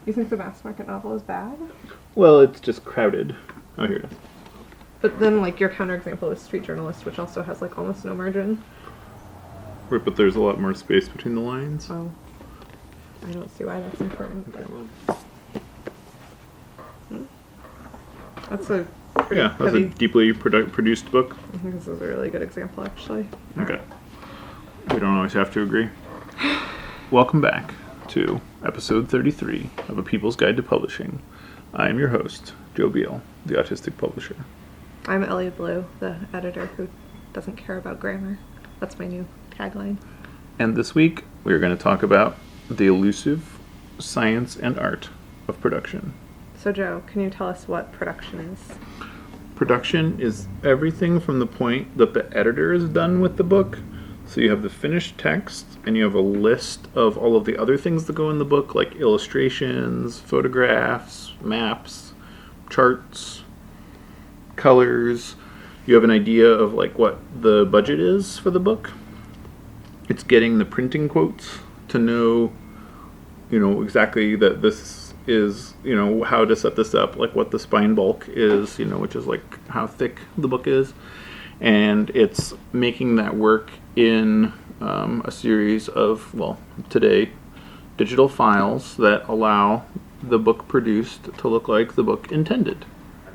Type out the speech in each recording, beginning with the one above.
You think the mass market novel is bad? Well, it's just crowded. Oh, here it is. But then, like, your counterexample is Street Journalist, which also has, like, almost no margin. Right, but there's a lot more space between the lines. Oh. I don't see why that's important. Okay, well. That's a pretty Yeah, that's heavy... a deeply produced book. I think this is a really good example, actually. Okay. We don't always have to agree. Welcome back to episode 33 of A People's Guide to Publishing. I am your host, Joe Biel, the autistic publisher. I'm Ellie Blue, the editor who doesn't care about grammar. That's my new tagline. And this week, we are going to talk about the elusive science and art of production. So, Joe, can you tell us what production is? Production is everything from the point that the editor is done with the book. So you have the finished text, and you have a list of all of the other things that go in the book, like illustrations, photographs, maps, charts, colors. You have an idea of like what the budget is for the book. It's getting the printing quotes to know, exactly that this is, how to set this up, like what the spine bulk is, which is like how thick the book is. And it's making that work in a series of, today, digital files that allow the book produced to look like the book intended.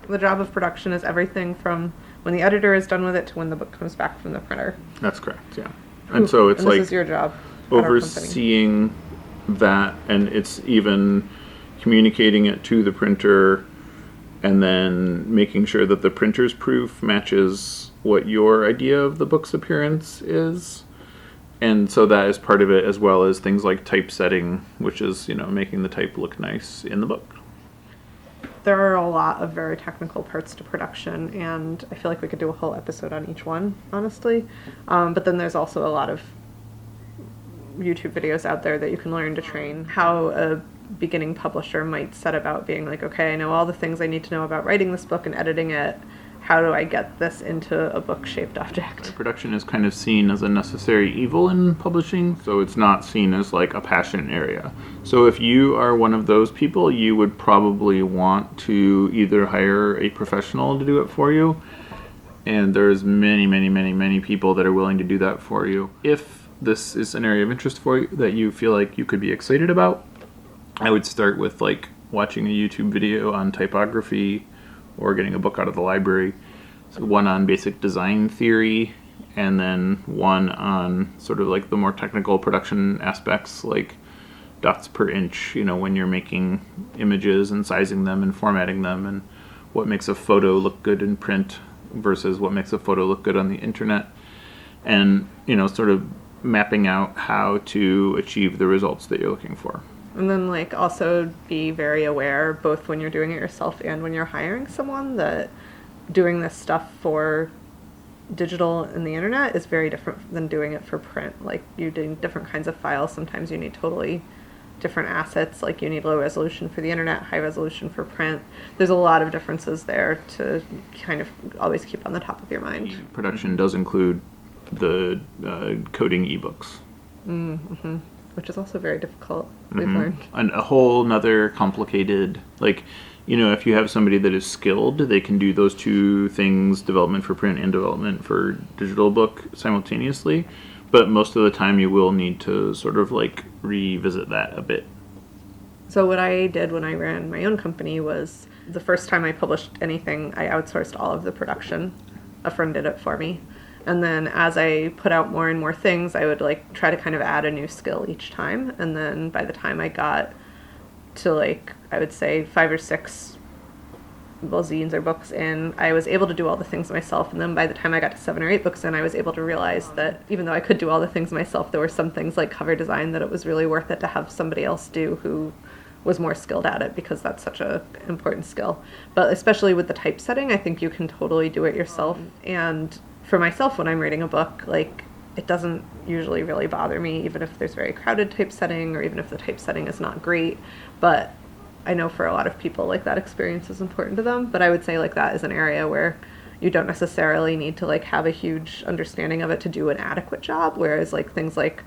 The job of production is everything from when the editor is done with it to when the book comes back from the printer. That's correct, yeah. And so it's like this is your job at our company. Overseeing that, and it's even communicating it to the printer and then making sure that the printer's proof matches what your idea of the book's appearance is. And so that is part of it, as well as things like typesetting, which is, making the type look nice in the book. There are a lot of very technical parts to production, and I feel like we could do a whole episode on each one, honestly. But then there's also a lot of YouTube videos out there that you can learn to train how a beginning publisher might set about being like, okay, I know all the things I need to know about writing this book and editing it. How do I get this into a book-shaped object? Production is kind of seen as a necessary evil in publishing, so it's not seen as like a passion area. So if you are one of those people, you would probably want to either hire a professional to do it for you, and there's many people that are willing to do that for you. If this is an area of interest for you that you feel like you could be excited about, I would start with like watching a YouTube video on typography or getting a book out of the library. So one on basic design theory, and then one on sort of like the more technical production aspects, like dots per inch, when you're making images and sizing them and formatting them, and what makes a photo look good in print versus what makes a photo look good on the internet, and sort of mapping out how to achieve the results that you're looking for. And then, like, also be very aware, both when you're doing it yourself and when you're hiring someone, that doing this stuff for digital and the internet is very different than doing it for print. Like, you're doing different kinds of files. Sometimes you need totally different assets. Like, you need low resolution for the internet, high resolution for print. There's a lot of differences there to kind of always keep on the top of your mind. Production does include the coding ebooks. Mm-hmm. Which is also very difficult, we've learned. And a whole nother complicated, like, if you have somebody that is skilled, they can do those two things, development for print and development for digital book, simultaneously. But most of the time you will need to sort of like revisit that a bit. So what I did when I ran my own company was the first time I published anything, I outsourced all of the production. A friend did it for me. And then as I put out more and more things, I would like try to kind of add a new skill each time. And then by the time I got to like, I would say 5 or 6 zines or books in, I was able to do all the things myself. And then by the time I got to 7 or 8 books in, I was able to realize that even though I could do all the things myself, there were some things like cover design that it was really worth it to have somebody else do who was more skilled at it, because that's such a important skill. But especially with the typesetting, I think you can totally do it yourself. And for myself, when I'm reading a book, like, it doesn't usually really bother me, even if there's very crowded typesetting or even if the typesetting is not great. But I know for a lot of people, like, that experience is important to them. But I would say, like, that is an area where you don't necessarily need to, like, have a huge understanding of it to do an adequate job. Whereas, like, things like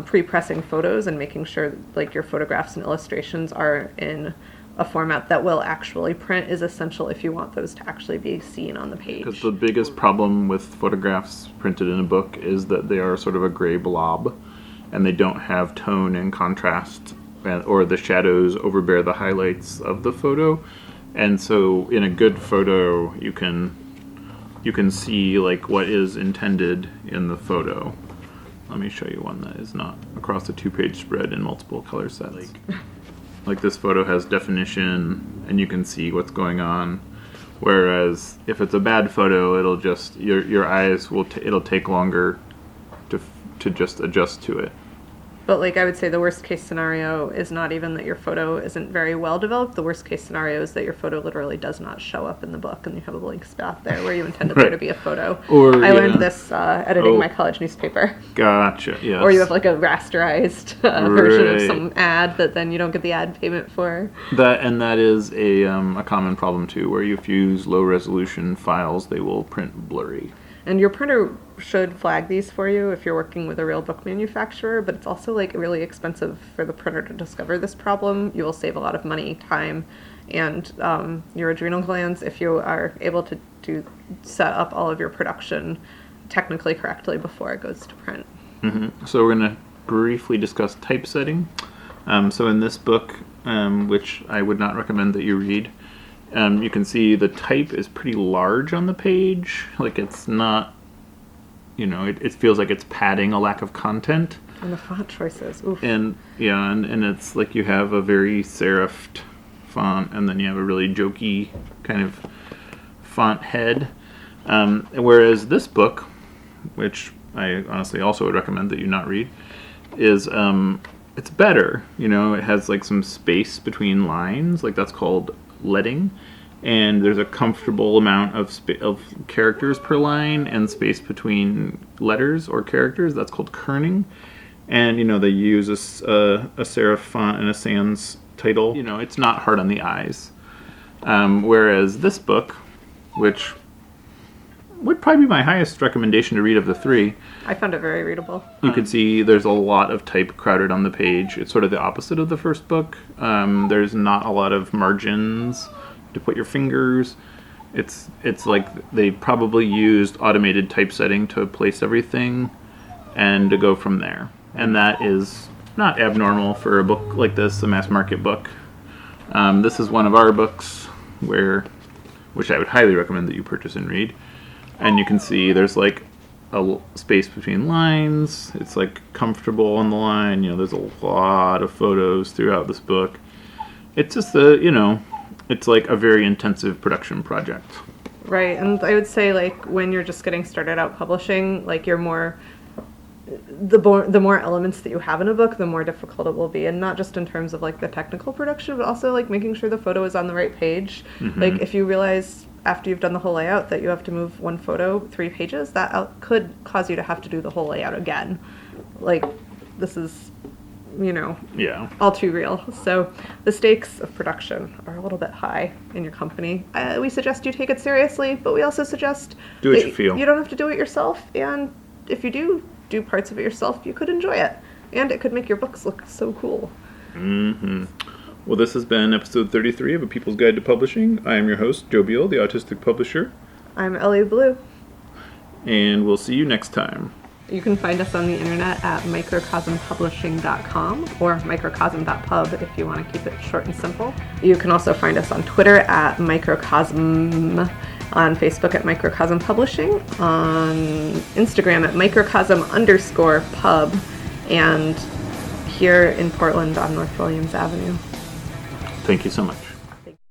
pre-pressing photos and making sure like your photographs and illustrations are in a format that will actually print is essential if you want those to actually be seen on the page. Because the biggest problem with photographs printed in a book is that they are sort of a gray blob, and they don't have tone and contrast, or the shadows overbear the highlights of the photo. And so in a good photo, you can see like what is intended in the photo. Let me show you one that is not across a 2-page spread in multiple color sets. Like this photo has definition, and you can see what's going on. Whereas if it's a bad photo, it'll just your eyes will it'll take longer to just adjust to it. But like I would say the worst case scenario is not even that your photo isn't very well developed. The worst case scenario is that your photo literally does not show up in the book and you have a blank spot there where you intended there to be a photo. Or, I learned this editing my college newspaper. Gotcha, yes. Or you have like a rasterized version of some ad that then you don't get the ad payment for. That is a common problem too, where if you use low resolution files, they will print blurry. And your printer should flag these for you if you're working with a real book manufacturer, but it's also like really expensive for the printer to discover this problem. You will save a lot of money, time, and your adrenal glands if you are able to set up all of your production technically correctly before it goes to print. Mm-hmm. So we're going to briefly discuss typesetting. So in this book, which I would not recommend that you read, you can see the type is pretty large on the page. Like it's not, it feels like it's padding a lack of content. And the font choices, oof. And yeah, and it's like you have a very serifed font, and then you have a really jokey kind of font head. Whereas this book, which I honestly also would recommend that you not read, is it's better. It has like some space between lines, like that's called leading, and there's a comfortable amount of characters per line and space between letters or characters. That's called kerning. And they use a serif font and a sans title. It's not hard on the eyes. Whereas this book, which would probably be my highest recommendation to read of the three, I found it very readable. You can see there's a lot of type crowded on the page. It's sort of the opposite of the first book. There's not a lot of margins to put your fingers. It's like they probably used automated typesetting to place everything and to go from there. And that is not abnormal for a book like this, a mass market book. This is one of our books which I would highly recommend that you purchase and read. And you can see there's like a space between lines. It's like comfortable on the line. There's a lot of photos throughout this book. It's just it's like a very intensive production project. Right, and I would say like when you're just getting started out publishing, like the more elements that you have in a book, the more difficult it will be, and not just in terms of like the technical production, but also like making sure the photo is on the right page. Mm-hmm. Like if you realize after you've done the whole layout that you have to move one photo 3 pages, that could cause you to have to do the whole layout again. Like this is, all too real. So the stakes of production are a little bit high in your company. We suggest you take it seriously, but we also suggest do what you feel. You don't have to do it yourself, and if you do parts of it yourself, you could enjoy it, and it could make your books look so cool. Mm-hmm. Well, this has been episode 33 of A People's Guide to Publishing. I am your host, Joe Biel, the Autistic Publisher. I'm Ellie Blue. And we'll see you next time. You can find us on the internet at microcosmpublishing.com or microcosm.pub if you want to keep it short and simple. You can also find us on Twitter at microcosm, on Facebook at Microcosm Publishing, on Instagram at microcosm_pub, and here in Portland on North Williams Avenue. Thank you so much.